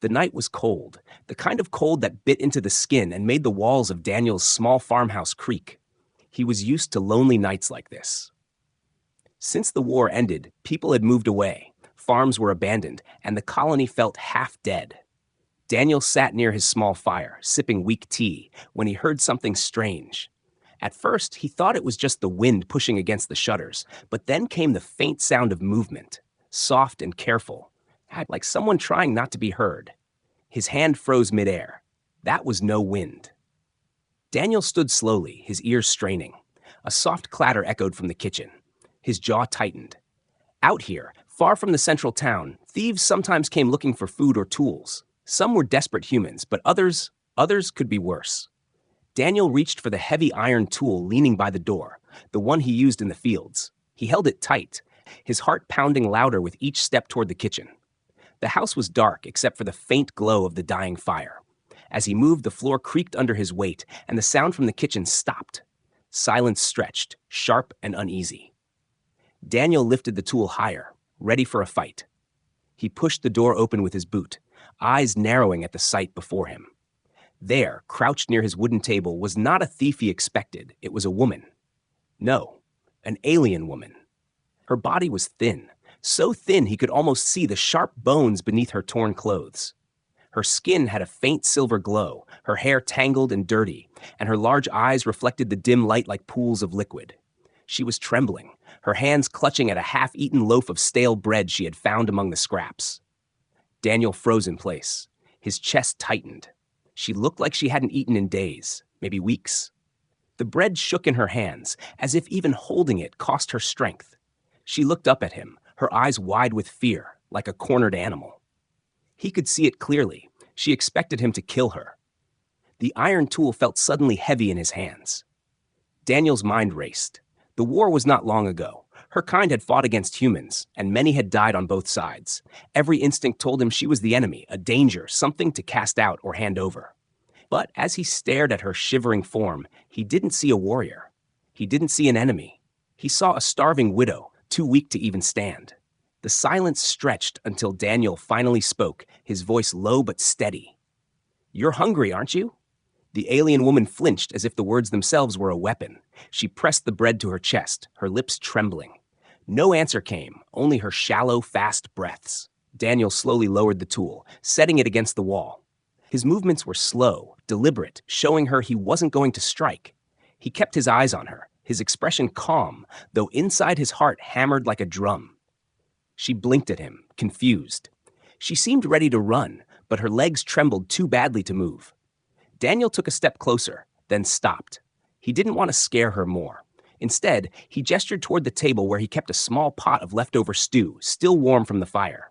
The night was cold, the kind of cold that bit into the skin and made the walls of Daniel's small farmhouse creak. He was used to lonely nights like this. Since the war ended, people had moved away, farms were abandoned, and the colony felt half dead. Daniel sat near his small fire, sipping weak tea, when he heard something strange. At first, he thought it was just the wind pushing against the shutters, but then came the faint sound of movement, soft and careful, like someone trying not to be heard. His hand froze midair. That was no wind. Daniel stood slowly, his ears straining. A soft clatter echoed from the kitchen. His jaw tightened. Out here, far from the central town, thieves sometimes came looking for food or tools. Some were desperate humans, but others could be worse. Daniel reached for the heavy iron tool leaning by the door, the one he used in the fields. He held it tight, his heart pounding louder with each step toward the kitchen. The house was dark except for the faint glow of the dying fire. As he moved, the floor creaked under his weight, and the sound from the kitchen stopped. Silence stretched, sharp and uneasy. Daniel lifted the tool higher, ready for a fight. He pushed the door open with his boot, eyes narrowing at the sight before him. There, crouched near his wooden table, was not a thief he expected. It was a woman. No, an alien woman. Her body was thin, so thin he could almost see the sharp bones beneath her torn clothes. Her skin had a faint silver glow, her hair tangled and dirty, and her large eyes reflected the dim light like pools of liquid. She was trembling, her hands clutching at a half-eaten loaf of stale bread she had found among the scraps. Daniel froze in place. His chest tightened. She looked like she hadn't eaten in days, maybe weeks. The bread shook in her hands, as if even holding it cost her strength. She looked up at him, her eyes wide with fear, like a cornered animal. He could see it clearly. She expected him to kill her. The iron tool felt suddenly heavy in his hands. Daniel's mind raced. The war was not long ago. Her kind had fought against humans, and many had died on both sides. Every instinct told him she was the enemy, a danger, something to cast out or hand over. But as he stared at her shivering form, he didn't see a warrior. He didn't see an enemy. He saw a starving widow, too weak to even stand. The silence stretched until Daniel finally spoke, his voice low but steady. "You're hungry, aren't you?" The alien woman flinched as if the words themselves were a weapon. She pressed the bread to her chest, her lips trembling. No answer came, only her shallow, fast breaths. Daniel slowly lowered the tool, setting it against the wall. His movements were slow, deliberate, showing her he wasn't going to strike. He kept his eyes on her, his expression calm, though inside his heart hammered like a drum. She blinked at him, confused. She seemed ready to run, but her legs trembled too badly to move. Daniel took a step closer, then stopped. He didn't want to scare her more. Instead, he gestured toward the table where he kept a small pot of leftover stew, still warm from the fire.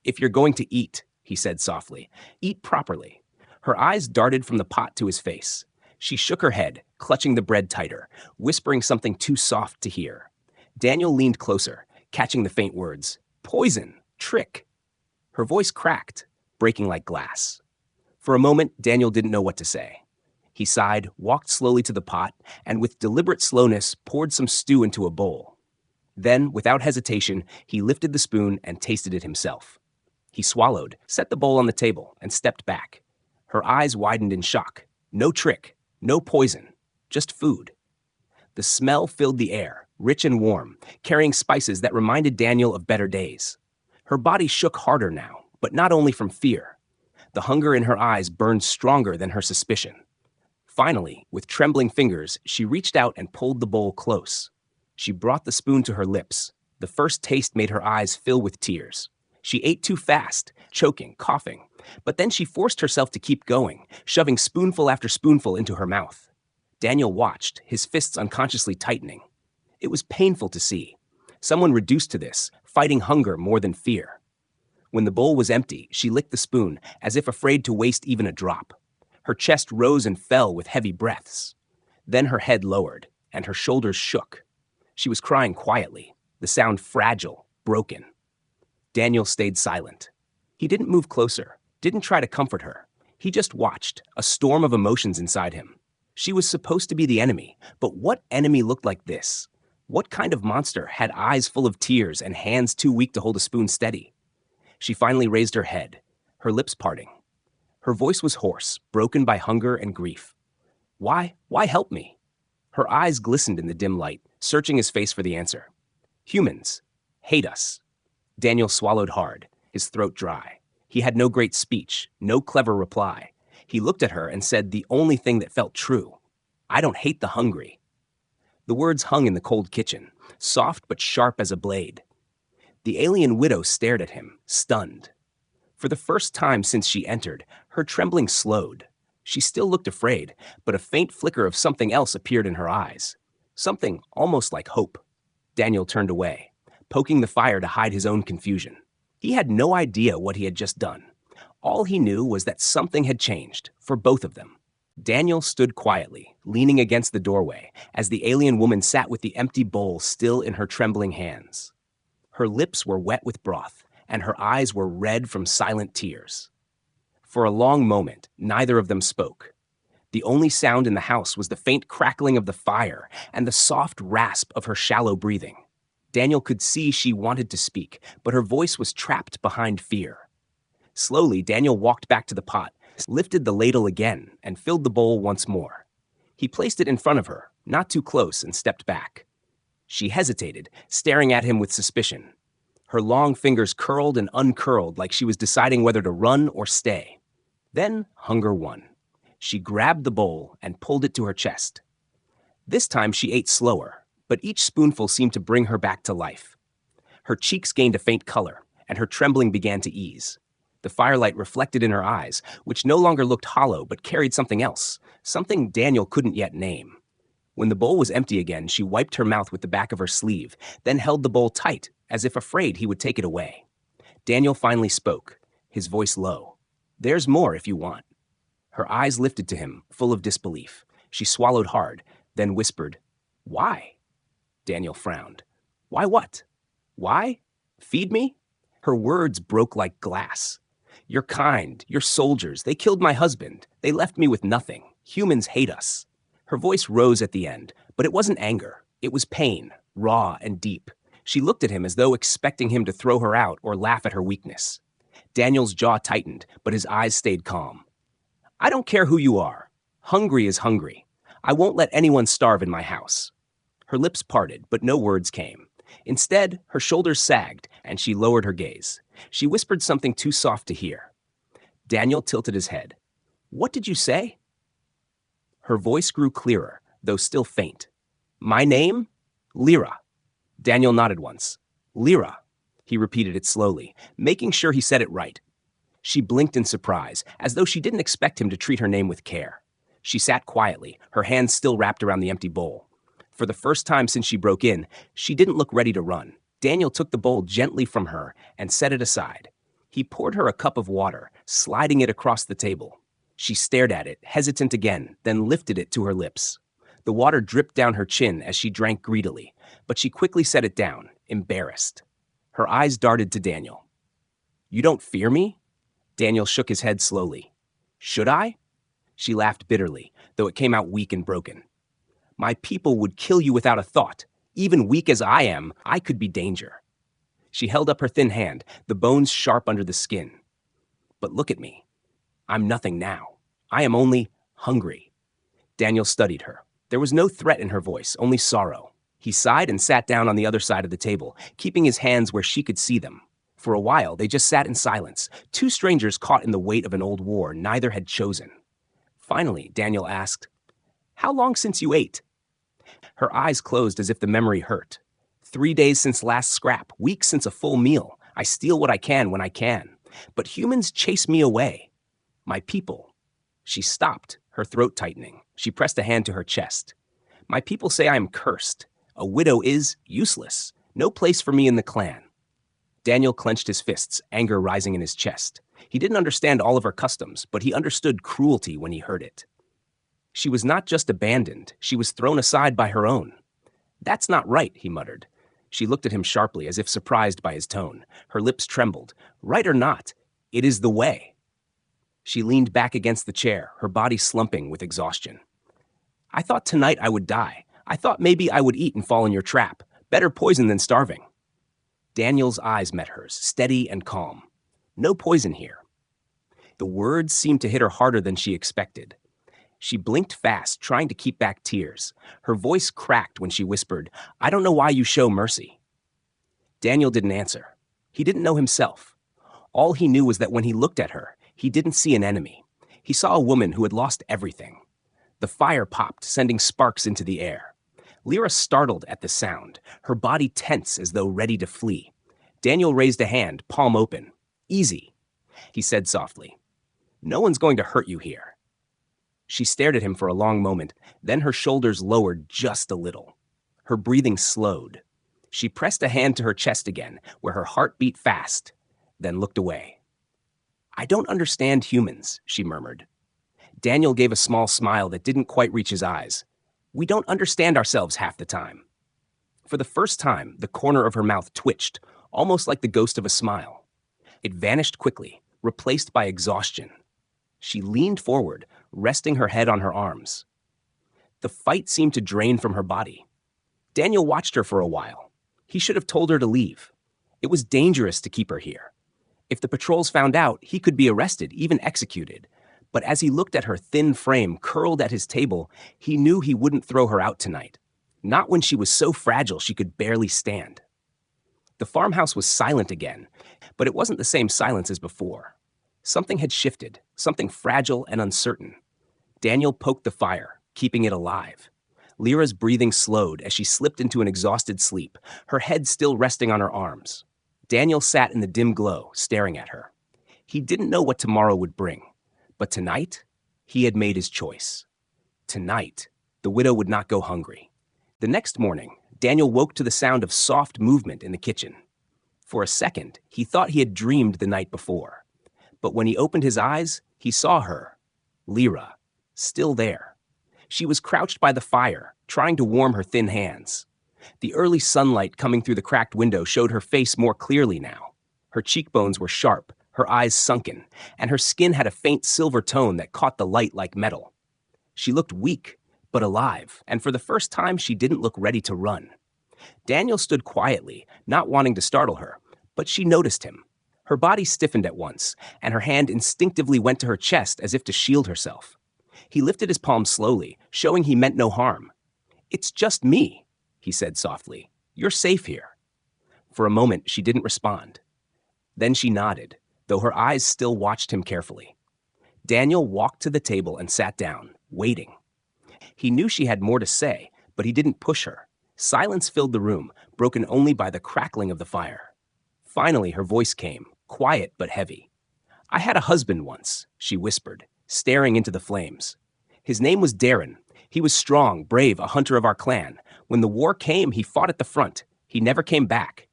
"If you're going to eat," he said softly, "eat properly." Her eyes darted from the pot to his face. She shook her head, clutching the bread tighter, whispering something too soft to hear. Daniel leaned closer, catching the faint words, "Poison, trick." Her voice cracked, breaking like glass. For a moment, Daniel didn't know what to say. He sighed, walked slowly to the pot, and with deliberate slowness poured some stew into a bowl. Then, without hesitation, he lifted the spoon and tasted it himself. He swallowed, set the bowl on the table, and stepped back. Her eyes widened in shock. No trick, no poison, just food. The smell filled the air, rich and warm, carrying spices that reminded Daniel of better days. Her body shook harder now, but not only from fear. The hunger in her eyes burned stronger than her suspicion. Finally, with trembling fingers, she reached out and pulled the bowl close. She brought the spoon to her lips. The first taste made her eyes fill with tears. She ate too fast, choking, coughing. But then she forced herself to keep going, shoving spoonful after spoonful into her mouth. Daniel watched, his fists unconsciously tightening. It was painful to see. Someone reduced to this, fighting hunger more than fear. When the bowl was empty, she licked the spoon, as if afraid to waste even a drop. Her chest rose and fell with heavy breaths. Then her head lowered, and her shoulders shook. She was crying quietly, the sound fragile, broken. Daniel stayed silent. He didn't move closer, didn't try to comfort her. He just watched, a storm of emotions inside him. She was supposed to be the enemy, but what enemy looked like this? What kind of monster had eyes full of tears and hands too weak to hold a spoon steady? She finally raised her head. her lips parting. Her voice was hoarse, broken by hunger and grief. Why? Why help me? Her eyes glistened in the dim light, searching his face for the answer. Humans hate us. Daniel swallowed hard, his throat dry. He had no great speech, no clever reply. He looked at her and said the only thing that felt true. I don't hate the hungry. The words hung in the cold kitchen, soft but sharp as a blade. The alien widow stared at him, stunned. For the first time since she entered, her trembling slowed. She still looked afraid, but a faint flicker of something else appeared in her eyes. Something almost like hope. Daniel turned away, poking the fire to hide his own confusion. He had no idea what he had just done. All he knew was that something had changed, for both of them. Daniel stood quietly, leaning against the doorway, as the alien woman sat with the empty bowl still in her trembling hands. Her lips were wet with broth, and her eyes were red from silent tears. For a long moment, neither of them spoke. The only sound in the house was the faint crackling of the fire and the soft rasp of her shallow breathing. Daniel could see she wanted to speak, but her voice was trapped behind fear. Slowly, Daniel walked back to the pot, lifted the ladle again, and filled the bowl once more. He placed it in front of her, not too close, and stepped back. She hesitated, staring at him with suspicion. Her long fingers curled and uncurled like she was deciding whether to run or stay. Then hunger won. She grabbed the bowl and pulled it to her chest. This time she ate slower, but each spoonful seemed to bring her back to life. Her cheeks gained a faint color, and her trembling began to ease. The firelight reflected in her eyes, which no longer looked hollow but carried something else, something Daniel couldn't yet name. When the bowl was empty again, she wiped her mouth with the back of her sleeve, then held the bowl tight, as if afraid he would take it away. Daniel finally spoke, his voice low. There's more if you want. Her eyes lifted to him, full of disbelief. She swallowed hard, then whispered, Why? Daniel frowned. Why what? Why? Feed me? Her words broke like glass. You're kind, you're soldiers. They killed my husband. They left me with nothing. Humans hate us. Her voice rose at the end, but it wasn't anger. It was pain, raw and deep. She looked at him as though expecting him to throw her out or laugh at her weakness. Daniel's jaw tightened, but his eyes stayed calm. I don't care who you are. Hungry is hungry. I won't let anyone starve in my house. Her lips parted, but no words came. Instead, her shoulders sagged, and she lowered her gaze. She whispered something too soft to hear. Daniel tilted his head. What did you say? Her voice grew clearer, though still faint. My name? Lyra. Daniel nodded once. Lyra. He repeated it slowly, making sure he said it right. She blinked in surprise, as though she didn't expect him to treat her name with care. She sat quietly, her hands still wrapped around the empty bowl. For the first time since she broke in, she didn't look ready to run. Daniel took the bowl gently from her and set it aside. He poured her a cup of water, sliding it across the table. She stared at it, hesitant again, then lifted it to her lips. The water dripped down her chin as she drank greedily, but she quickly set it down, embarrassed. Her eyes darted to Daniel. You don't fear me? Daniel shook his head slowly. Should I? She laughed bitterly, though it came out weak and broken. My people would kill you without a thought. Even weak as I am, I could be danger. She held up her thin hand, the bones sharp under the skin. But look at me. I'm nothing now. I am only hungry. Daniel studied her. There was no threat in her voice, only sorrow. He sighed and sat down on the other side of the table, keeping his hands where she could see them. For a while, they just sat in silence, two strangers caught in the weight of an old war neither had chosen. Finally, Daniel asked, How long since you ate? Her eyes closed as if the memory hurt. 3 days since last scrap, weeks since a full meal. I steal what I can when I can. But humans chase me away. My people. She stopped, her throat tightening. She pressed a hand to her chest. My people say I am cursed. A widow is useless. No place for me in the clan. Daniel clenched his fists, anger rising in his chest. He didn't understand all of her customs, but he understood cruelty when he heard it. She was not just abandoned, she was thrown aside by her own. That's not right, he muttered. She looked at him sharply, as if surprised by his tone. Her lips trembled. Right or not, it is the way. She leaned back against the chair, her body slumping with exhaustion. I thought tonight I would die. I thought maybe I would eat and fall in your trap. Better poison than starving. Daniel's eyes met hers, steady and calm. No poison here. The words seemed to hit her harder than she expected. She blinked fast, trying to keep back tears. Her voice cracked when she whispered, "I don't know why you show mercy." Daniel didn't answer. He didn't know himself. All he knew was that when he looked at her, he didn't see an enemy. He saw a woman who had lost everything. The fire popped, sending sparks into the air. Lyra startled at the sound, her body tense as though ready to flee. Daniel raised a hand, palm open. "Easy," he said softly. "No one's going to hurt you here." She stared at him for a long moment, then her shoulders lowered just a little. Her breathing slowed. She pressed a hand to her chest again, where her heart beat fast, then looked away. "I don't understand humans," she murmured. Daniel gave a small smile that didn't quite reach his eyes. "We don't understand ourselves half the time." For the first time, the corner of her mouth twitched, almost like the ghost of a smile. It vanished quickly, replaced by exhaustion. She leaned forward, resting her head on her arms. The fight seemed to drain from her body. Daniel watched her for a while. He should have told her to leave. It was dangerous to keep her here. If the patrols found out, he could be arrested, even executed. But as he looked at her thin frame curled at his table, he knew he wouldn't throw her out tonight. Not when she was so fragile she could barely stand. The farmhouse was silent again, but it wasn't the same silence as before. Something had shifted, something fragile and uncertain. Daniel poked the fire, keeping it alive. Lyra's breathing slowed as she slipped into an exhausted sleep, her head still resting on her arms. Daniel sat in the dim glow, staring at her. He didn't know what tomorrow would bring, but tonight, he had made his choice. Tonight, the widow would not go hungry. The next morning, Daniel woke to the sound of soft movement in the kitchen. For a second, he thought he had dreamed the night before. But when he opened his eyes, he saw her, Lyra, still there. She was crouched by the fire, trying to warm her thin hands. The early sunlight coming through the cracked window showed her face more clearly now. Her cheekbones were sharp, her eyes sunken, and her skin had a faint silver tone that caught the light like metal. She looked weak, but alive, and for the first time she didn't look ready to run. Daniel stood quietly, not wanting to startle her, but she noticed him. Her body stiffened at once, and her hand instinctively went to her chest as if to shield herself. He lifted his palm slowly, showing he meant no harm. "It's just me," he said softly. "You're safe here." For a moment, she didn't respond. Then she nodded, though her eyes still watched him carefully. Daniel walked to the table and sat down, waiting. He knew she had more to say, but he didn't push her. Silence filled the room, broken only by the crackling of the fire. Finally, her voice came, quiet but heavy. "I had a husband once," she whispered, staring into the flames. "His name was Darren. He was strong, brave, a hunter of our clan. When the war came, he fought at the front. He never came back."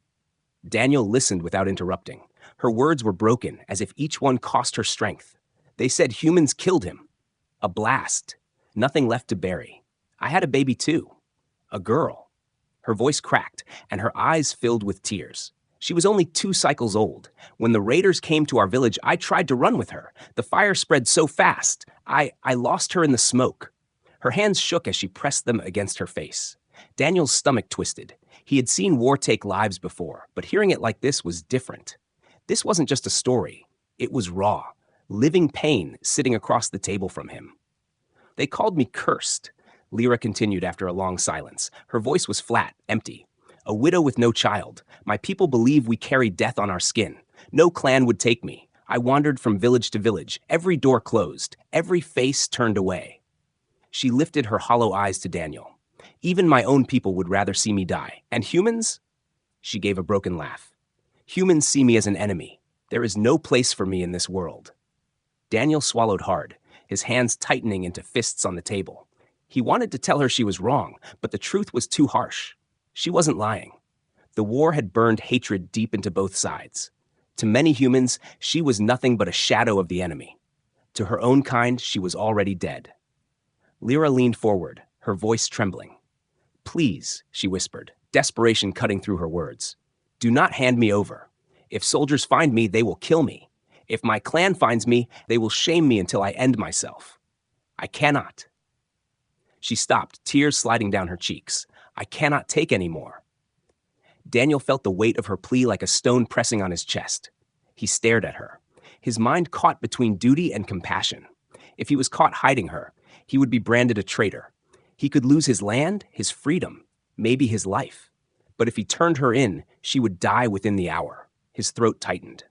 Daniel listened without interrupting. Her words were broken, as if each one cost her strength. "They said humans killed him. A blast. Nothing left to bury. I had a baby too. A girl." Her voice cracked, and her eyes filled with tears. "She was only 2 cycles old. When the raiders came to our village, I tried to run with her. The fire spread so fast. I lost her in the smoke." Her hands shook as she pressed them against her face. Daniel's stomach twisted. He had seen war take lives before, but hearing it like this was different. This wasn't just a story. It was raw, living pain sitting across the table from him. "They called me cursed," Lyra continued after a long silence. Her voice was flat, empty. "A widow with no child. My people believe we carry death on our skin. No clan would take me. I wandered from village to village, every door closed, every face turned away." She lifted her hollow eyes to Daniel. "Even my own people would rather see me die. And humans?" She gave a broken laugh. "Humans see me as an enemy. There is no place for me in this world." Daniel swallowed hard, his hands tightening into fists on the table. He wanted to tell her she was wrong, but the truth was too harsh. She wasn't lying. The war had burned hatred deep into both sides. To many humans, she was nothing but a shadow of the enemy. To her own kind, she was already dead. Lyra leaned forward, her voice trembling. "Please," she whispered, desperation cutting through her words. "Do not hand me over. If soldiers find me, they will kill me. If my clan finds me, they will shame me until I end myself. I cannot." She stopped, tears sliding down her cheeks. "I cannot take any more." Daniel felt the weight of her plea like a stone pressing on his chest. He stared at her. his mind caught between duty and compassion. If he was caught hiding her, he would be branded a traitor. He could lose his land, his freedom, maybe his life. But if he turned her in, she would die within the hour. His throat tightened.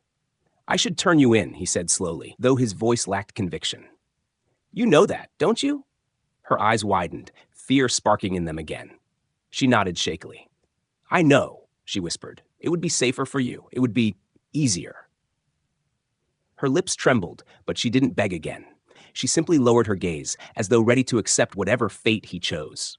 "I should turn you in," he said slowly, though his voice lacked conviction. "You know that, don't you?" Her eyes widened, fear sparking in them again. She nodded shakily. "I know," she whispered. "It would be safer for you. It would be easier." Her lips trembled, but she didn't beg again. She simply lowered her gaze, as though ready to accept whatever fate he chose.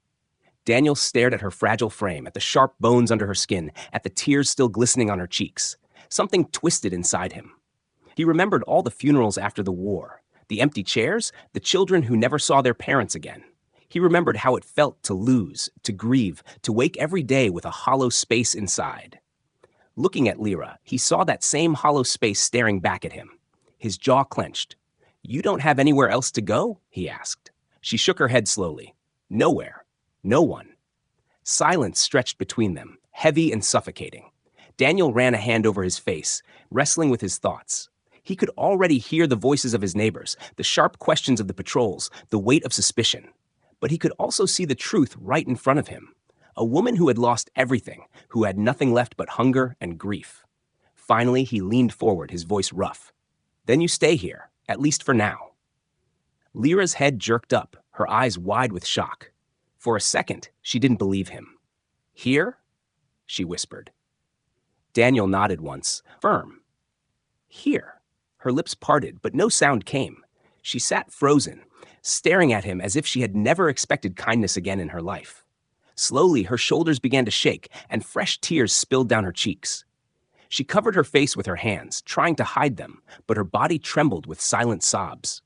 Daniel stared at her fragile frame, at the sharp bones under her skin, at the tears still glistening on her cheeks. Something twisted inside him. He remembered all the funerals after the war, the empty chairs, the children who never saw their parents again. He remembered how it felt to lose, to grieve, to wake every day with a hollow space inside. Looking at Lyra, he saw that same hollow space staring back at him. His jaw clenched. "You don't have anywhere else to go?" he asked. She shook her head slowly. "Nowhere. No one." Silence stretched between them, heavy and suffocating. Daniel ran a hand over his face, wrestling with his thoughts. He could already hear the voices of his neighbors, the sharp questions of the patrols, the weight of suspicion. But he could also see the truth right in front of him. A woman who had lost everything, who had nothing left but hunger and grief. Finally, he leaned forward, his voice rough. "Then you stay here, at least for now." Lyra's head jerked up, her eyes wide with shock. For a second, she didn't believe him. "Here?" she whispered. Daniel nodded once, firm. "Here." Her lips parted, but no sound came. She sat frozen, staring at him as if she had never expected kindness again in her life. Slowly, her shoulders began to shake, and fresh tears spilled down her cheeks. She covered her face with her hands, trying to hide them, but her body trembled with silent sobs.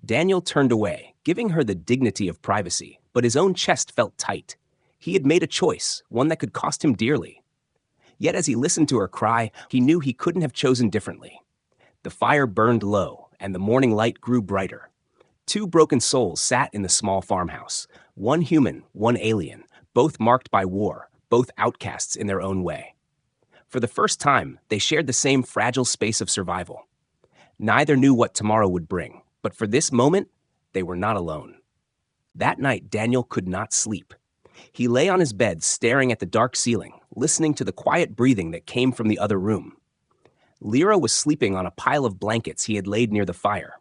Daniel turned away, giving her the dignity of privacy, but his own chest felt tight. He had made a choice, one that could cost him dearly. Yet as he listened to her cry, he knew he couldn't have chosen differently. The fire burned low, and the morning light grew brighter. Two broken souls sat in the small farmhouse, one human, one alien, both marked by war, both outcasts in their own way. For the first time, they shared the same fragile space of survival. Neither knew what tomorrow would bring, but for this moment, they were not alone. That night, Daniel could not sleep. He lay on his bed, staring at the dark ceiling, listening to the quiet breathing that came from the other room. Lyra was sleeping on a pile of blankets he had laid near the fire.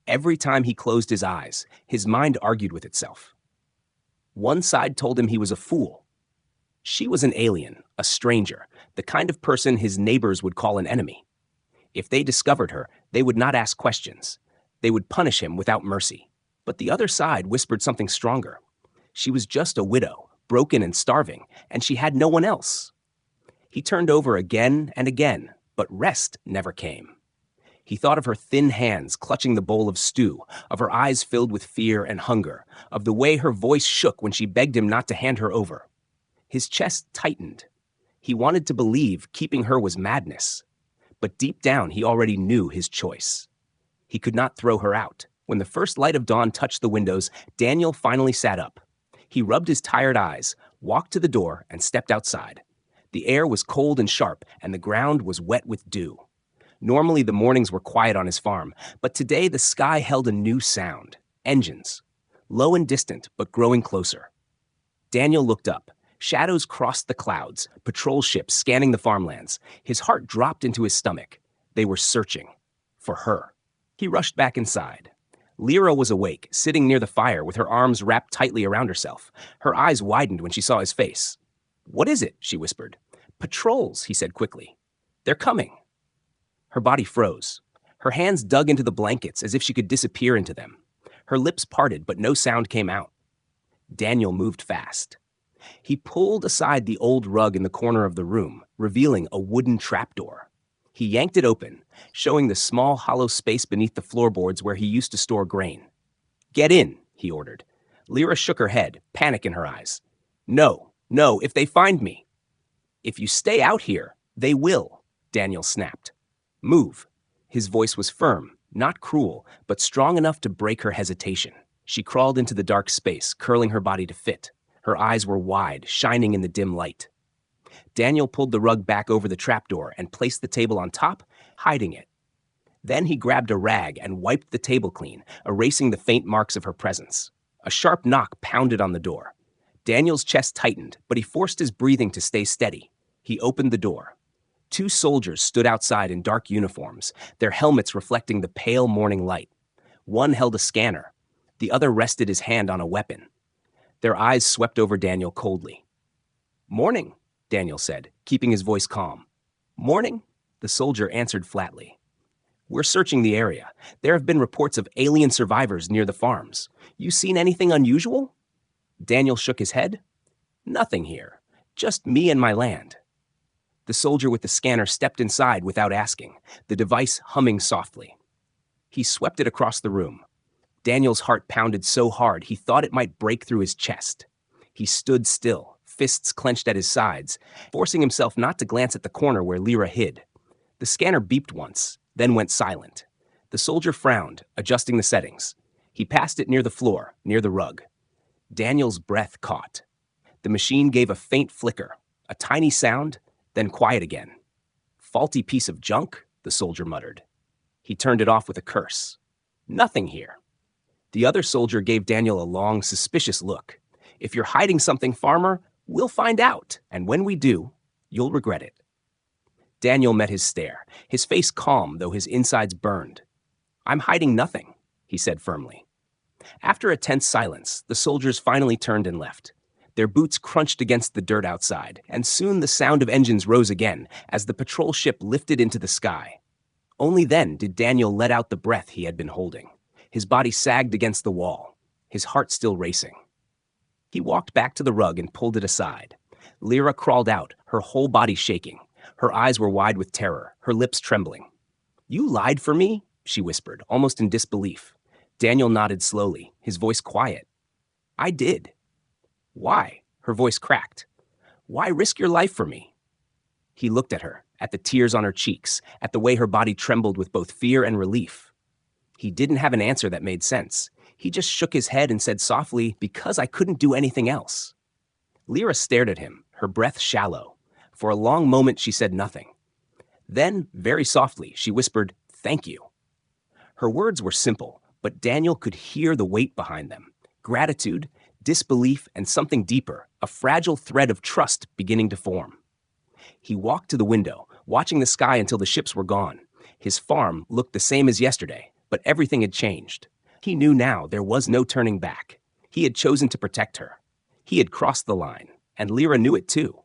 Every time he closed his eyes, his mind argued with itself. One side told him he was a fool. She was an alien, a stranger, the kind of person his neighbors would call an enemy. If they discovered her, they would not ask questions. They would punish him without mercy. But the other side whispered something stronger. She was just a widow, broken and starving, and she had no one else. He turned over again and again, but rest never came. He thought of her thin hands clutching the bowl of stew, of her eyes filled with fear and hunger, of the way her voice shook when she begged him not to hand her over. His chest tightened. He wanted to believe keeping her was madness. But deep down, he already knew his choice. He could not throw her out. When the first light of dawn touched the windows, Daniel finally sat up. He rubbed his tired eyes, walked to the door, and stepped outside. The air was cold and sharp, and the ground was wet with dew. Normally, the mornings were quiet on his farm, but today the sky held a new sound. Engines. Low and distant, but growing closer. Daniel looked up. Shadows crossed the clouds, patrol ships scanning the farmlands. His heart dropped into his stomach. They were searching. For her. He rushed back inside. Lyra was awake, sitting near the fire with her arms wrapped tightly around herself. Her eyes widened when she saw his face. "What is it?" she whispered. "Patrols," he said quickly. "They're coming." Her body froze. Her hands dug into the blankets as if she could disappear into them. Her lips parted, but no sound came out. Daniel moved fast. He pulled aside the old rug in the corner of the room, revealing a wooden trapdoor. He yanked it open, showing the small hollow space beneath the floorboards where he used to store grain. "Get in," he ordered. Lyra shook her head, panic in her eyes. No, if they find me." "If you stay out here, they will," Daniel snapped. "Move." His voice was firm, not cruel, but strong enough to break her hesitation. She crawled into the dark space, curling her body to fit. Her eyes were wide, shining in the dim light. Daniel pulled the rug back over the trapdoor and placed the table on top, hiding it. Then he grabbed a rag and wiped the table clean, erasing the faint marks of her presence. A sharp knock pounded on the door. Daniel's chest tightened, but he forced his breathing to stay steady. He opened the door. Two soldiers stood outside in dark uniforms, their helmets reflecting the pale morning light. One held a scanner. The other rested his hand on a weapon. Their eyes swept over Daniel coldly. "Morning," Daniel said, keeping his voice calm. "Morning," the soldier answered flatly. "We're searching the area. There have been reports of alien survivors near the farms. You seen anything unusual?" Daniel shook his head. "Nothing here. Just me and my land." The soldier with the scanner stepped inside without asking, the device humming softly. He swept it across the room. Daniel's heart pounded so hard he thought it might break through his chest. He stood still, fists clenched at his sides, forcing himself not to glance at the corner where Lyra hid. The scanner beeped once, then went silent. The soldier frowned, adjusting the settings. He passed it near the floor, near the rug. Daniel's breath caught. The machine gave a faint flicker, a tiny sound, then quiet again. "Faulty piece of junk," the soldier muttered. He turned it off with a curse. "Nothing here." The other soldier gave Daniel a long, suspicious look. "If you're hiding something, farmer, we'll find out, and when we do, you'll regret it." Daniel met his stare, his face calm though his insides burned. "I'm hiding nothing," he said firmly. After a tense silence, the soldiers finally turned and left. Their boots crunched against the dirt outside, and soon the sound of engines rose again as the patrol ship lifted into the sky. Only then did Daniel let out the breath he had been holding. His body sagged against the wall, his heart still racing. He walked back to the rug and pulled it aside. Lyra crawled out, her whole body shaking. Her eyes were wide with terror, her lips trembling. "You lied for me?" she whispered, almost in disbelief. Daniel nodded slowly, his voice quiet. "I did." "Why?" Her voice cracked. "Why risk your life for me?" He looked at her, at the tears on her cheeks, at the way her body trembled with both fear and relief. He didn't have an answer that made sense. He just shook his head and said softly, "Because I couldn't do anything else." Lyra stared at him, her breath shallow. For a long moment she said nothing. Then, very softly, she whispered, "Thank you." Her words were simple, but Daniel could hear the weight behind them. Gratitude, disbelief, and something deeper, a fragile thread of trust beginning to form. He walked to the window, watching the sky until the ships were gone. His farm looked the same as yesterday, but everything had changed. He knew now there was no turning back. He had chosen to protect her. He had crossed the line, and Lyra knew it too.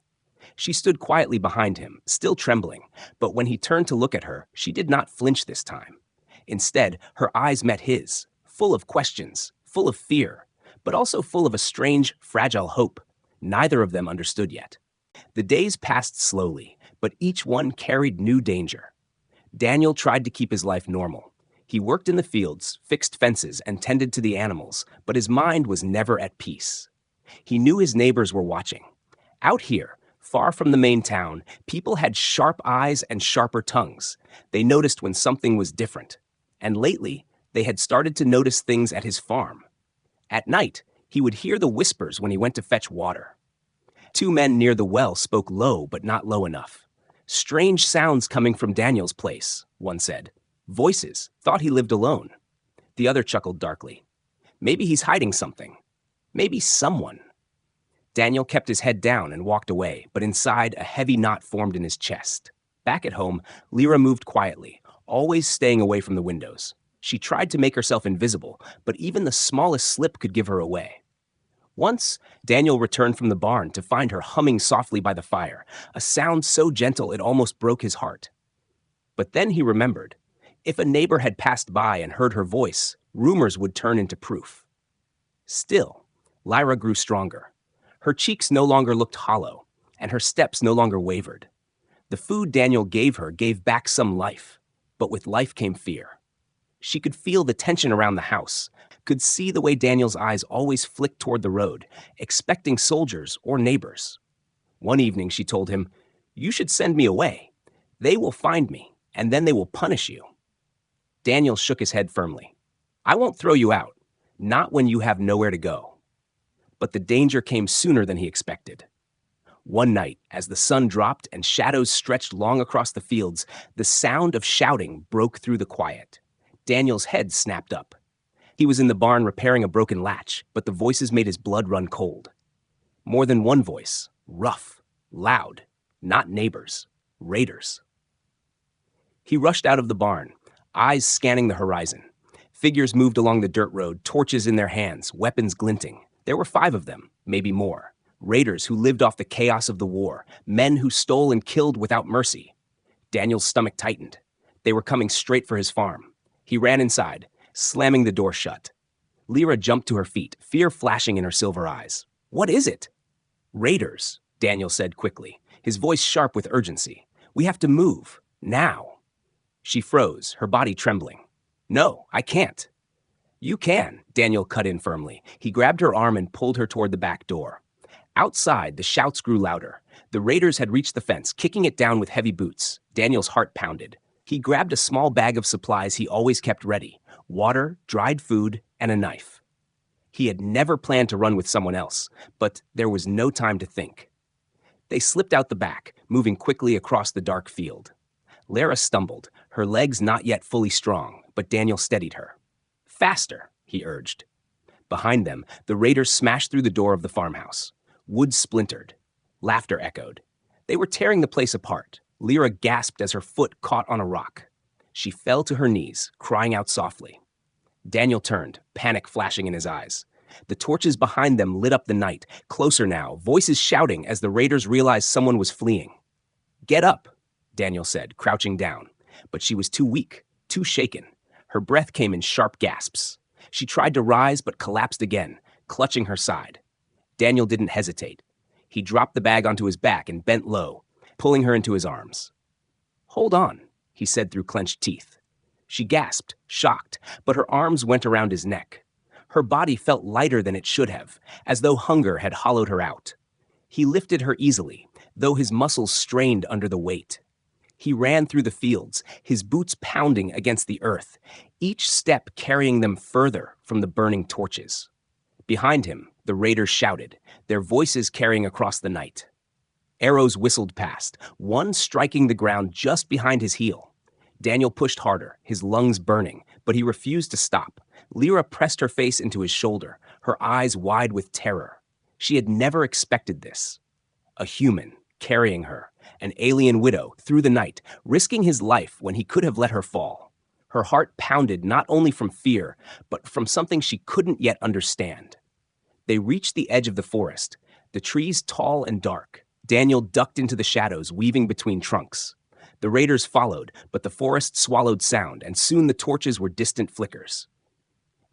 She stood quietly behind him, still trembling, but when he turned to look at her, she did not flinch this time. Instead, her eyes met his, full of questions, full of fear, but also full of a strange, fragile hope. Neither of them understood yet. The days passed slowly, but each one carried new danger. Daniel tried to keep his life normal. He worked in the fields, fixed fences, and tended to the animals, but his mind was never at peace. He knew his neighbors were watching. Out here, far from the main town, people had sharp eyes and sharper tongues. They noticed when something was different. And lately, they had started to notice things at his farm. At night, he would hear the whispers when he went to fetch water. Two men near the well spoke low, but not low enough. "Strange sounds coming from Daniel's place," one said. "Voices, thought he lived alone." The other chuckled darkly. "Maybe he's hiding something. Maybe someone." Daniel kept his head down and walked away, but inside a heavy knot formed in his chest. Back at home, Lyra moved quietly, always staying away from the windows. She tried to make herself invisible, but even the smallest slip could give her away. Once, Daniel returned from the barn to find her humming softly by the fire, a sound so gentle it almost broke his heart. But then he remembered. If a neighbor had passed by and heard her voice, rumors would turn into proof. Still, Lyra grew stronger. Her cheeks no longer looked hollow, and her steps no longer wavered. The food Daniel gave her gave back some life, but with life came fear. She could feel the tension around the house, could see the way Daniel's eyes always flicked toward the road, expecting soldiers or neighbors. One evening she told him, "You should send me away. They will find me, and then they will punish you." Daniel shook his head firmly. "I won't throw you out, not when you have nowhere to go." But the danger came sooner than he expected. One night, as the sun dropped and shadows stretched long across the fields, the sound of shouting broke through the quiet. Daniel's head snapped up. He was in the barn repairing a broken latch, but the voices made his blood run cold. More than one voice, rough, loud, not neighbors, raiders. He rushed out of the barn, eyes scanning the horizon. Figures moved along the dirt road, torches in their hands, weapons glinting. There were 5 of them, maybe more. Raiders who lived off the chaos of the war, men who stole and killed without mercy. Daniel's stomach tightened. They were coming straight for his farm. He ran inside, slamming the door shut. Lyra jumped to her feet, fear flashing in her silver eyes. "What is it?" "Raiders," Daniel said quickly, his voice sharp with urgency. "We have to move. Now." She froze, her body trembling. "No, I can't." "You can," Daniel cut in firmly. He grabbed her arm and pulled her toward the back door. Outside, the shouts grew louder. The raiders had reached the fence, kicking it down with heavy boots. Daniel's heart pounded. He grabbed a small bag of supplies he always kept ready: water, dried food, and a knife. He had never planned to run with someone else, but there was no time to think. They slipped out the back, moving quickly across the dark field. Lara stumbled, her legs not yet fully strong, but Daniel steadied her. "Faster," he urged. Behind them, the raiders smashed through the door of the farmhouse. Wood splintered. Laughter echoed. They were tearing the place apart. Lyra gasped as her foot caught on a rock. She fell to her knees, crying out softly. Daniel turned, panic flashing in his eyes. The torches behind them lit up the night, closer now, voices shouting as the raiders realized someone was fleeing. "Get up," Daniel said, crouching down. But she was too weak, too shaken. Her breath came in sharp gasps. She tried to rise but collapsed again, clutching her side. Daniel didn't hesitate. He dropped the bag onto his back and bent low, pulling her into his arms. "Hold on," he said through clenched teeth. She gasped, shocked, but her arms went around his neck. Her body felt lighter than it should have, as though hunger had hollowed her out. He lifted her easily, though his muscles strained under the weight. He ran through the fields, his boots pounding against the earth, each step carrying them further from the burning torches. Behind him, the raiders shouted, their voices carrying across the night. Arrows whistled past, one striking the ground just behind his heel. Daniel pushed harder, his lungs burning, but he refused to stop. Lyra pressed her face into his shoulder, her eyes wide with terror. She had never expected this. A human, carrying her, an alien widow, through the night, risking his life when he could have let her fall. Her heart pounded not only from fear, but from something she couldn't yet understand. They reached the edge of the forest, the trees tall and dark. Daniel ducked into the shadows, weaving between trunks. The raiders followed, but the forest swallowed sound, and soon the torches were distant flickers.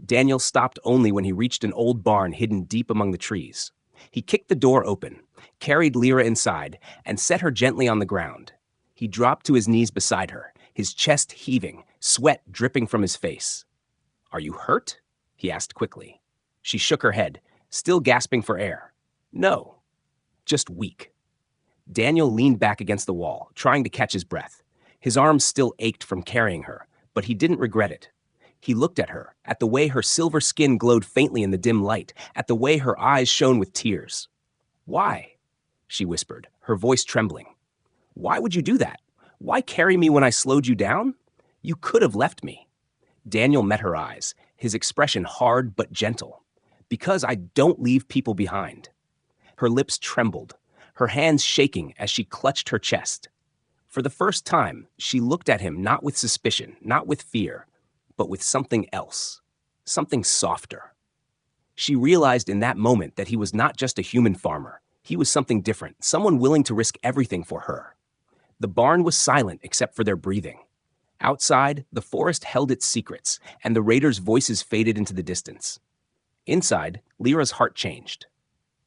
Daniel stopped only when he reached an old barn hidden deep among the trees. He kicked the door open, carried Lyra inside, and set her gently on the ground. He dropped to his knees beside her, his chest heaving, sweat dripping from his face. "Are you hurt?" he asked quickly. She shook her head, still gasping for air. "No, just weak." Daniel leaned back against the wall, trying to catch his breath. His arms still ached from carrying her, but he didn't regret it. He looked at her, at the way her silver skin glowed faintly in the dim light, at the way her eyes shone with tears. "Why?" she whispered, her voice trembling. "Why would you do that? Why carry me when I slowed you down? You could have left me." Daniel met her eyes, his expression hard but gentle. "Because I don't leave people behind." Her lips trembled, her hands shaking as she clutched her chest. For the first time, she looked at him not with suspicion, not with fear, but with something else, something softer. She realized in that moment that he was not just a human farmer. He was something different, someone willing to risk everything for her. The barn was silent except for their breathing. Outside, the forest held its secrets, and the raiders' voices faded into the distance. Inside, Lyra's heart changed.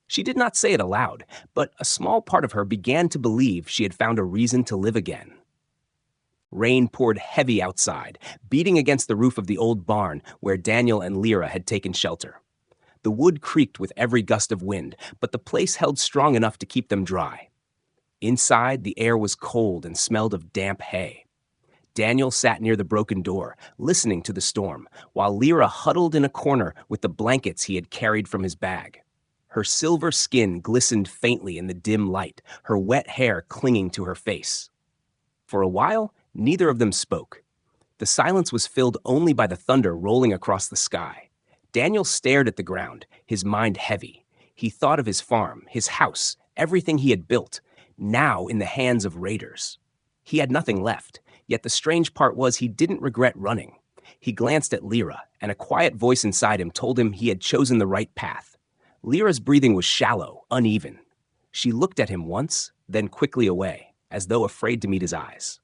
She did not say it aloud, but a small part of her began to believe she had found a reason to live again. Rain poured heavy outside, beating against the roof of the old barn where Daniel and Lyra had taken shelter. The wood creaked with every gust of wind, but the place held strong enough to keep them dry. Inside, the air was cold and smelled of damp hay. Daniel sat near the broken door, listening to the storm, while Lyra huddled in a corner with the blankets he had carried from his bag. Her silver skin glistened faintly in the dim light, her wet hair clinging to her face. For a while, neither of them spoke. The silence was filled only by the thunder rolling across the sky. Daniel stared at the ground, his mind heavy. He thought of his farm, his house, everything he had built, now in the hands of raiders. He had nothing left, yet the strange part was he didn't regret running. He glanced at Lyra, and a quiet voice inside him told him he had chosen the right path. Lyra's breathing was shallow, uneven. She looked at him once, then quickly away, as though afraid to meet his eyes.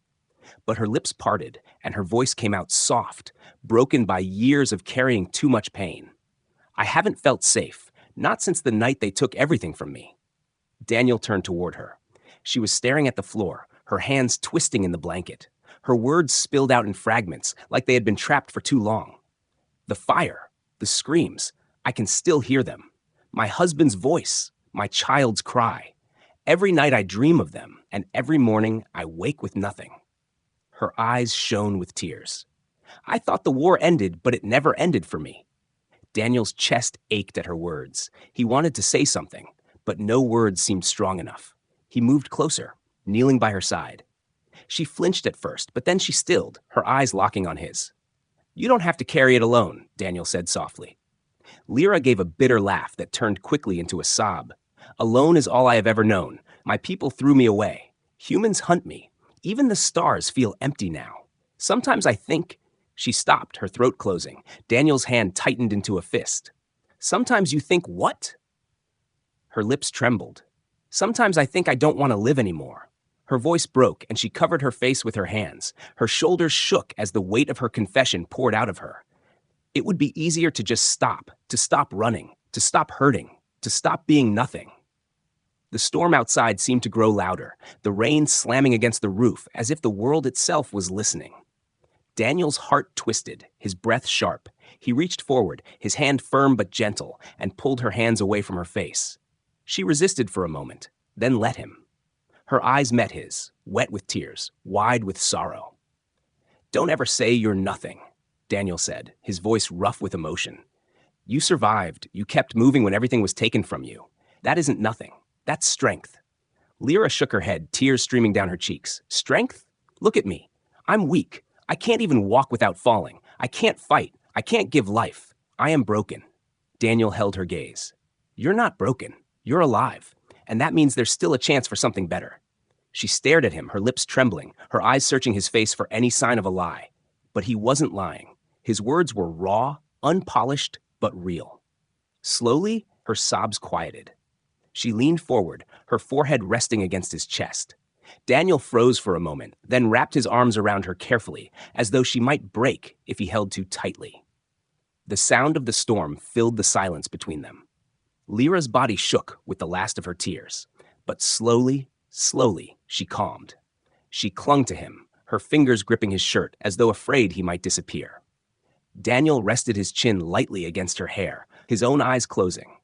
But her lips parted, and her voice came out soft, broken by years of carrying too much pain. I haven't felt safe, not since the night they took everything from me. Daniel turned toward her. She was staring at the floor, her hands twisting in the blanket. Her words spilled out in fragments, like they had been trapped for too long. The fire, the screams, I can still hear them. My husband's voice, my child's cry. Every night I dream of them, and every morning I wake with nothing. Her eyes shone with tears. I thought the war ended, but it never ended for me. Daniel's chest ached at her words. He wanted to say something, but no words seemed strong enough. He moved closer, kneeling by her side. She flinched at first, but then she stilled, her eyes locking on his. "You don't have to carry it alone," Daniel said softly. Lyra gave a bitter laugh that turned quickly into a sob. "Alone is all I have ever known. My people threw me away. Humans hunt me. Even the stars feel empty now. Sometimes I think—" She stopped, her throat closing. Daniel's hand tightened into a fist. "Sometimes you think what?" Her lips trembled. "Sometimes I think I don't want to live anymore." Her voice broke, and she covered her face with her hands. Her shoulders shook as the weight of her confession poured out of her. It would be easier to just stop, to stop running, to stop hurting, to stop being nothing. The storm outside seemed to grow louder, the rain slamming against the roof as if the world itself was listening. Daniel's heart twisted, his breath sharp. He reached forward, his hand firm but gentle, and pulled her hands away from her face. She resisted for a moment, then let him. Her eyes met his, wet with tears, wide with sorrow. "Don't ever say you're nothing," Daniel said, his voice rough with emotion. "You survived. You kept moving when everything was taken from you. That isn't nothing. That's strength." Lyra shook her head, tears streaming down her cheeks. "Strength? Look at me. I'm weak. I can't even walk without falling. I can't fight. I can't give life. I am broken." Daniel held her gaze. "You're not broken. You're alive. And that means there's still a chance for something better." She stared at him, her lips trembling, her eyes searching his face for any sign of a lie. But he wasn't lying. His words were raw, unpolished, but real. Slowly, her sobs quieted. She leaned forward, her forehead resting against his chest. Daniel froze for a moment, then wrapped his arms around her carefully, as though she might break if he held too tightly. The sound of the storm filled the silence between them. Lyra's body shook with the last of her tears, but slowly, she calmed. She clung to him, her fingers gripping his shirt as though afraid he might disappear. Daniel rested his chin lightly against her hair, his own eyes closing.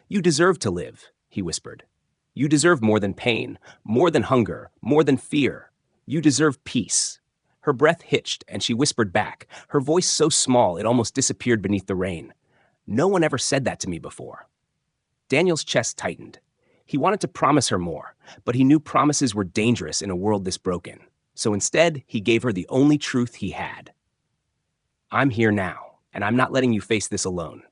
"You deserve to live," he whispered. "You deserve more than pain, more than hunger, more than fear. You deserve peace." Her breath hitched, and she whispered back, her voice so small it almost disappeared beneath the rain. "No one ever said that to me before." Daniel's chest tightened. He wanted to promise her more, but he knew promises were dangerous in a world this broken. So instead, he gave her the only truth he had. "I'm here now, and I'm not letting you face this alone."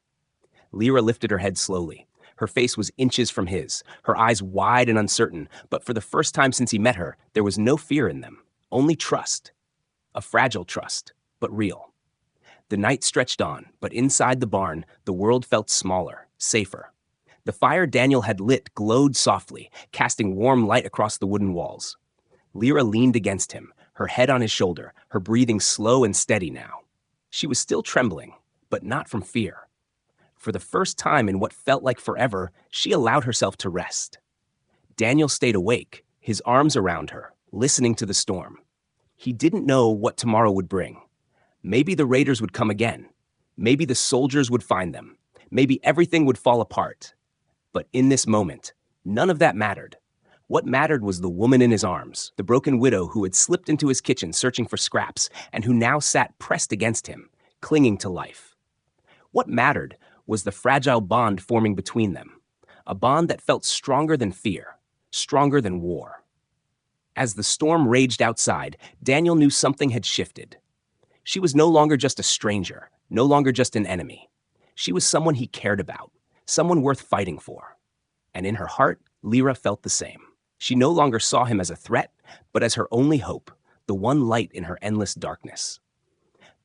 Lyra lifted her head slowly. Her face was inches from his, her eyes wide and uncertain, but for the first time since he met her, there was no fear in them, only trust. A fragile trust, but real. The night stretched on, but inside the barn, the world felt smaller, safer. The fire Daniel had lit glowed softly, casting warm light across the wooden walls. Lyra leaned against him, her head on his shoulder, her breathing slow and steady now. She was still trembling, but not from fear. For the first time in what felt like forever, she allowed herself to rest. Daniel stayed awake, his arms around her, listening to the storm. He didn't know what tomorrow would bring. Maybe the raiders would come again. Maybe the soldiers would find them. Maybe everything would fall apart. But in this moment, none of that mattered. What mattered was the woman in his arms, the broken widow who had slipped into his kitchen searching for scraps and who now sat pressed against him, clinging to life. What mattered was the fragile bond forming between them, a bond that felt stronger than fear, stronger than war. As the storm raged outside, Daniel knew something had shifted. She was no longer just a stranger, no longer just an enemy. She was someone he cared about, someone worth fighting for. And in her heart, Lyra felt the same. She no longer saw him as a threat, but as her only hope, the one light in her endless darkness.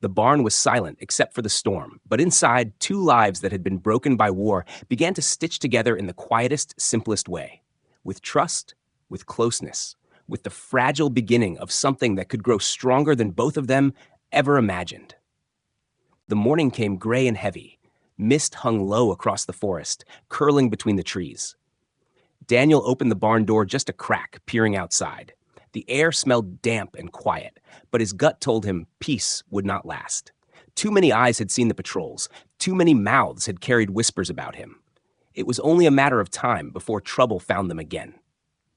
The barn was silent except for the storm, but inside, two lives that had been broken by war began to stitch together in the quietest, simplest way. With trust, with closeness, with the fragile beginning of something that could grow stronger than both of them ever imagined. The morning came gray and heavy. Mist hung low across the forest, curling between the trees. Daniel opened the barn door just a crack, peering outside. The air smelled damp and quiet, but his gut told him peace would not last. Too many eyes had seen the patrols. Too many mouths had carried whispers about him. It was only a matter of time before trouble found them again.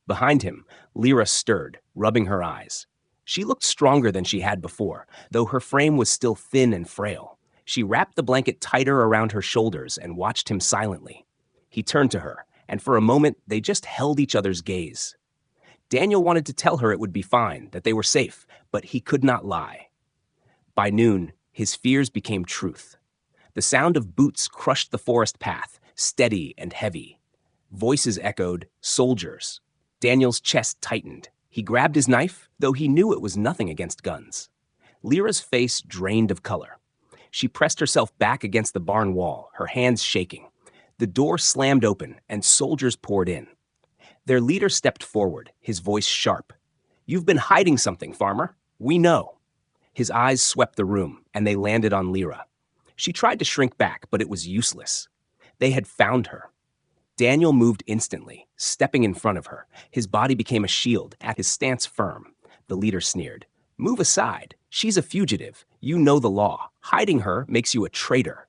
Behind him, Lyra stirred, rubbing her eyes. She looked stronger than she had before, though her frame was still thin and frail. She wrapped the blanket tighter around her shoulders and watched him silently. He turned to her, and for a moment they just held each other's gaze. Daniel wanted to tell her it would be fine, that they were safe, but he could not lie. By noon, his fears became truth. The sound of boots crushed the forest path, steady and heavy. Voices echoed, soldiers. Daniel's chest tightened. He grabbed his knife, though he knew it was nothing against guns. Lyra's face drained of color. She pressed herself back against the barn wall, her hands shaking. The door slammed open, and soldiers poured in. Their leader stepped forward, his voice sharp. "You've been hiding something, farmer. We know." His eyes swept the room, and they landed on Lyra. She tried to shrink back, but it was useless. They had found her. Daniel moved instantly, stepping in front of her. His body became a shield, at his stance firm. The leader sneered. "Move aside. She's a fugitive. You know the law. Hiding her makes you a traitor."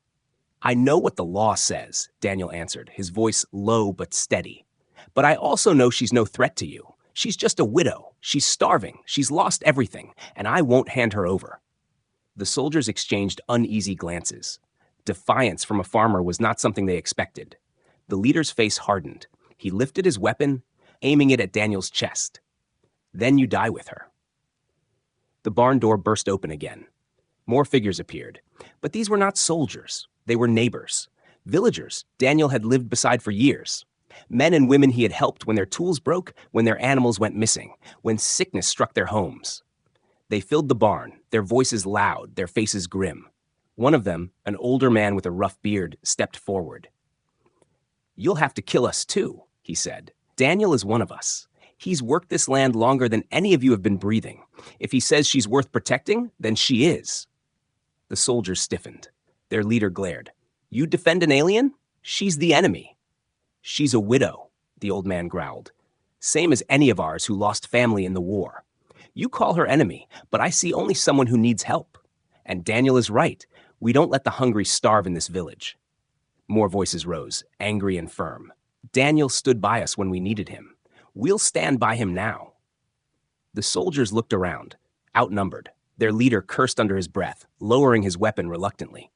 "I know what the law says," Daniel answered, his voice low but steady. "But I also know she's no threat to you. She's just a widow. She's starving. She's lost everything, and I won't hand her over." The soldiers exchanged uneasy glances. Defiance from a farmer was not something they expected. The leader's face hardened. He lifted his weapon, aiming it at Daniel's chest. "Then you die with her." The barn door burst open again. More figures appeared, but these were not soldiers. They were neighbors. Villagers Daniel had lived beside for years. Men and women he had helped when their tools broke, when their animals went missing, when sickness struck their homes. They filled the barn, their voices loud, their faces grim. One of them, an older man with a rough beard, stepped forward. "You'll have to kill us too," he said. "Daniel is one of us. He's worked this land longer than any of you have been breathing. If he says she's worth protecting, then she is." The soldiers stiffened. Their leader glared. "You defend an alien? She's the enemy." "She's a widow," the old man growled. "Same as any of ours who lost family in the war. You call her enemy, but I see only someone who needs help. And Daniel is right. We don't let the hungry starve in this village." More voices rose, angry and firm. "Daniel stood by us when we needed him. We'll stand by him now." The soldiers looked around, outnumbered. Their leader cursed under his breath, lowering his weapon reluctantly.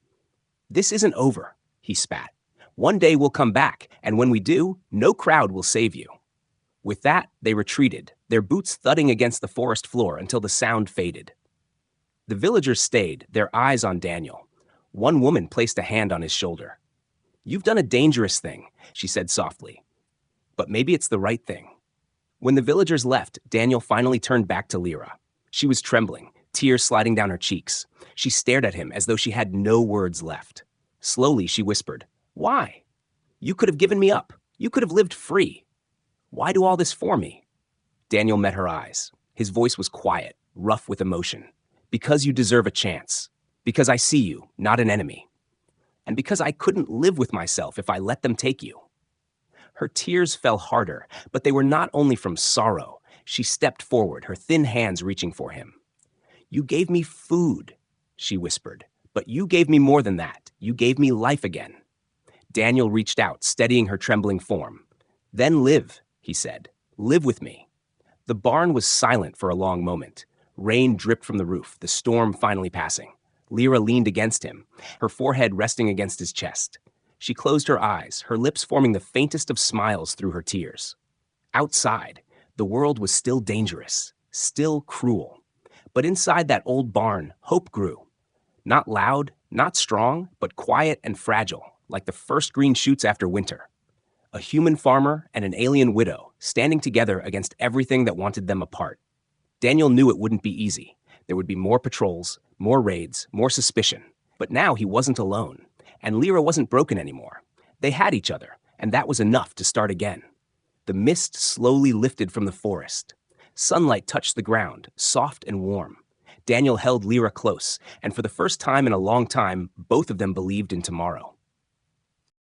"This isn't over," he spat. "One day we'll come back, and when we do, no crowd will save you." With that, they retreated, their boots thudding against the forest floor until the sound faded. The villagers stayed, their eyes on Daniel. One woman placed a hand on his shoulder. "You've done a dangerous thing," she said softly. "But maybe it's the right thing." When the villagers left, Daniel finally turned back to Lyra. She was trembling, tears sliding down her cheeks. She stared at him as though she had no words left. Slowly, she whispered, "Why? You could have given me up. You could have lived free. Why do all this for me?" Daniel met her eyes. His voice was quiet, rough with emotion. "Because you deserve a chance. Because I see you, not an enemy. And because I couldn't live with myself if I let them take you." Her tears fell harder, but they were not only from sorrow. She stepped forward, her thin hands reaching for him. "You gave me food," she whispered. "But you gave me more than that. You gave me life again." Daniel reached out, steadying her trembling form. "Then live," he said. "Live with me." The barn was silent for a long moment. Rain dripped from the roof, the storm finally passing. Lyra leaned against him, her forehead resting against his chest. She closed her eyes, her lips forming the faintest of smiles through her tears. Outside, the world was still dangerous, still cruel. But inside that old barn, hope grew. Not loud, not strong, but quiet and fragile, like the first green shoots after winter. A human farmer and an alien widow, standing together against everything that wanted them apart. Daniel knew it wouldn't be easy. There would be more patrols, more raids, more suspicion. But now he wasn't alone, and Lyra wasn't broken anymore. They had each other, and that was enough to start again. The mist slowly lifted from the forest. Sunlight touched the ground, soft and warm. Daniel held Lyra close, and for the first time in a long time, both of them believed in tomorrow.